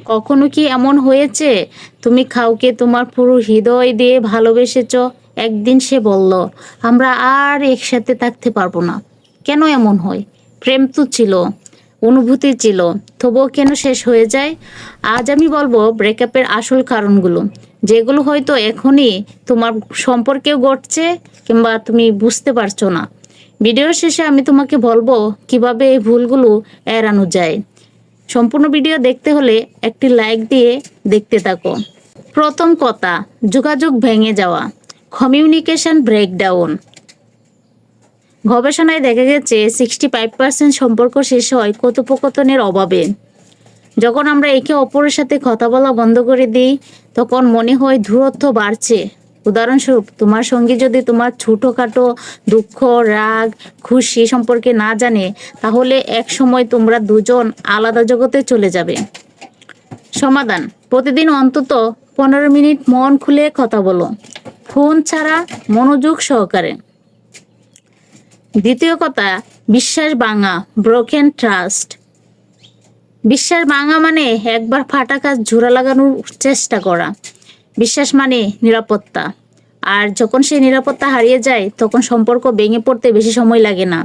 কখনো কি এমন হয়েছে তুমি কাউকে তোমার পুরো হৃদয় দিয়ে ভালোবেসেছ, একদিন সে বলল আমরা আর একসাথে থাকতে পারবো না? কেন এমন হয়? প্রেম তো ছিল, অনুভূতি ছিল, তবুও কেন শেষ হয়ে যায়? আজ আমি বলবো ব্রেকআপের আসল কারণগুলো, যেগুলো হয়তো এখনই তোমার সম্পর্কেও ঘটছে কিংবা তুমি বুঝতে পারছো না। ভিডিওর শেষে আমি তোমাকে বলবো কিভাবে এই ভুলগুলো এড়ানো যায়। সম্পূর্ণ ভিডিও দেখতে হলে একটি লাইক দিয়ে দেখতে থাকো। প্রথম কথা, যোগাযোগ ভেঙে যাওয়া, কমিউনিকেশন ব্রেকডাউন। গবেষণায় দেখা গেছে 65% সম্পর্ক শেষ হয় কথোপকথনের অভাবে। যখন আমরা একে অপরের সাথে কথা বলা বন্ধ করে দিই, তখন মনে হয় দূরত্ব বাড়ছে। উদাহরণস্বরূপ, তোমার সঙ্গী যদি তোমার ছোটোখাটো দুঃখ, রাগ, খুশি সম্পর্কে না জানে, তাহলে এক সময় তোমরা দুজন আলাদা জগতে চলে যাবে। সমাধান: প্রতিদিন অন্তত 15 মিনিট মন খুলে কথা বলো, ফোন ছাড়া, মনোযোগ সহকারে। দ্বিতীয় কথা, বিশ্বাস ভাঙা, ব্রোকেন ট্রাস্ট। বিশ্বাস ভাঙা মানে একবার ফাটা কাজ জোড়া লাগানোর চেষ্টা করা। বিশ্বাস মানে নিরাপত্তা, আর যখন সেই নিরাপত্তা হারিয়ে যায় তখন সম্পর্ক ভেঙে পড়তে বেশি সময় লাগে না।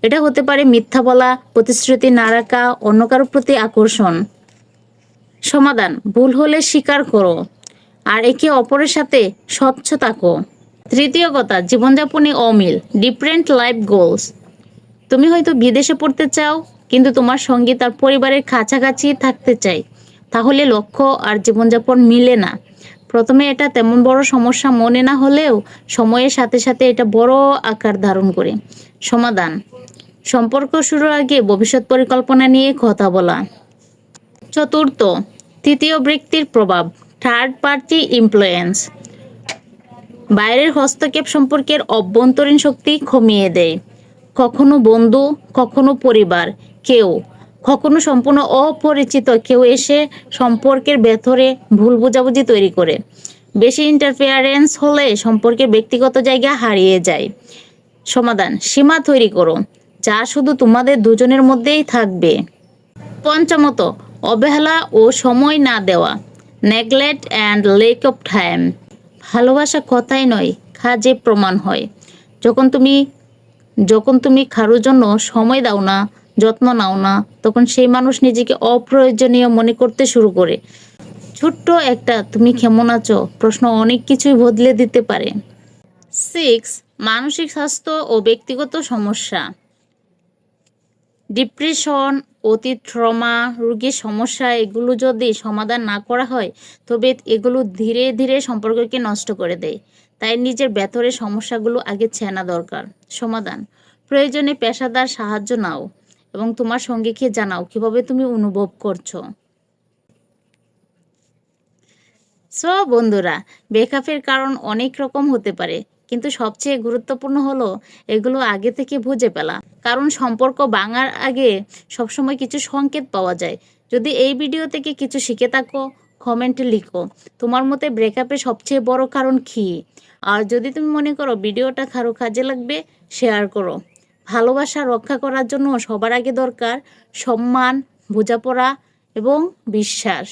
এটা হতে পারে মিথ্যা বলা, প্রতিশ্রুতি না রাখা, অন্য কারোর প্রতি আকর্ষণ। সমাধান: ভুল হলে স্বীকার করো, আর একে অপরের সাথে স্বচ্ছ থাকো। তৃতীয় কথা, জীবনযাপনে অমিল, ডিফারেন্ট লাইফ গোলস। তুমি হয়তো বিদেশে পড়তে চাও, কিন্তু তোমার সঙ্গী তার পরিবারের কাছাকাছি থাকতে চায়, তাহলে লক্ষ্য আর জীবনযাপন মিলে না। প্রথমে এটা তেমন বড় সমস্যা মনে না হলেও সময়ের সাথে সাথে এটা বড় আকার ধারণ করে। সমাধান: সম্পর্ক শুরুর আগে ভবিষ্যৎ পরিকল্পনা নিয়ে কথা বলা। চতুর্থ, তৃতীয় ব্যক্তির প্রভাব, থার্ড পার্টি ইনফ্লুয়েন্স। বাইরের হস্তক্ষেপ সম্পর্কের অভ্যন্তরীণ শক্তি কমিয়ে দেয়। কখনো বন্ধু, কখনো পরিবার, কখনো সম্পূর্ণ অপরিচিত কেউ এসে সম্পর্কের ভেতরে ভুল বোঝাবুঝি তৈরি করে। বেশি ইন্টারফেয়ারেন্স হলে সম্পর্কের ব্যক্তিগত জায়গা হারিয়ে যায়। সমাধান: সীমা তৈরি করো, যা শুধু তোমাদের দুজনের মধ্যেই থাকবে। পঞ্চমত, অবহেলা ও সময় না দেওয়া, neglect and lake of time. ভালোবাসা কথাই নয়, কাজে প্রমাণ হয়। যখন তুমি কারোর জন্য সময় দাও না, যত্ন নাও না, তখন সেই মানুষ নিজেকে অপ্রয়োজনীয় মনে করতে শুরু করে। ছোট্ট একটা তুমি কেমন আছো প্রশ্ন অনেক কিছুই বদলে দিতে পারে। 6. মানসিক স্বাস্থ্য ও ব্যক্তিগত সমস্যা। ডিপ্রেশন, অতীত ট্রমা, রোগীর সমস্যা, এগুলো যদি সমাধান না করা হয়, তবে এগুলো ধীরে ধীরে সম্পর্ককে নষ্ট করে দেয়। তাই নিজের ভেতরের সমস্যাগুলো আগে চেনা দরকার। সমাধান: প্রয়োজনে পেশাদার সাহায্য নাও এবং তোমার সঙ্গীকে জানাও কিভাবে তুমি অনুভব করছো। সো বন্ধুরা, ব্রেকআপের কারণ অনেক রকম হতে পারে, কিন্তু সবচেয়ে গুরুত্বপূর্ণ হলো এগুলো আগে থেকে বুঝে ফেলা। কারণ সম্পর্ক ভাঙার আগে সবসময় কিছু সংকেত পাওয়া যায়। যদি এই ভিডিও থেকে কিছু শিখে থাকো, কমেন্টে লিখো তোমার মতে ব্রেকআপের সবচেয়ে বড় কারণ কী। আর যদি তুমি মনে করো ভিডিওটা কারো কাজে লাগবে, শেয়ার করো। ভালোবাসা রক্ষা করার জন্য সবার আগে দরকার সম্মান, বোঝাপড়া এবং বিশ্বাস।